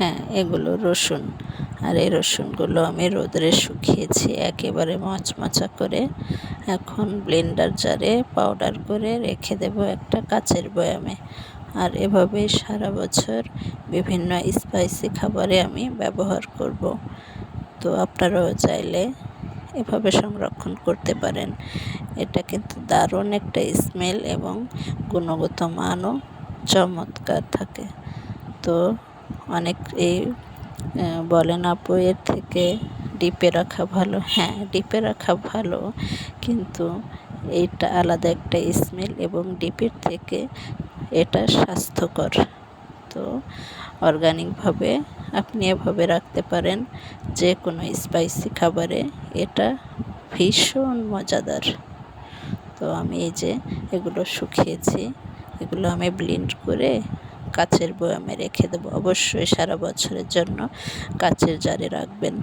হ্যাঁ, এগুলো রসুন। আর এই রসুনগুলো আমি রোদে শুকিয়েছি একেবারে মচমচা করে। এখন ব্লেন্ডার জারে পাউডার করে রেখে দেব একটা কাচের বয়ামে। আর এভাবেই সারা বছর বিভিন্ন স্পাইসি খাবারে আমি ব্যবহার করব। তো আপনারাও চাইলে এভাবে সংরক্ষণ করতে পারেন। এটা কিন্তু দারুণ একটা স্মেল এবং গুণগত মানও চমৎকার থাকে। তো অনেকেই বলেন, আপু এর থেকে ডিপে রাখা ভালো। হ্যাঁ, ডিপে রাখা ভালো, কিন্তু এইটা আলাদা একটা স্মেল এবং ডিপের থেকে এটা স্বাস্থ্যকর। তো অর্গানিকভাবে আপনি এভাবে রাখতে পারেন যে কোনো স্পাইসি খাবারে। এটা ভীষণ মজাদার। তো আমি এই যে এগুলো শুকিয়েছি, এগুলো আমি ব্লেন্ড করে কাচের বয়ামে রেখে দেবো। অবশ্যই সারা বছরের জন্য কাচের জারে রাখবেন।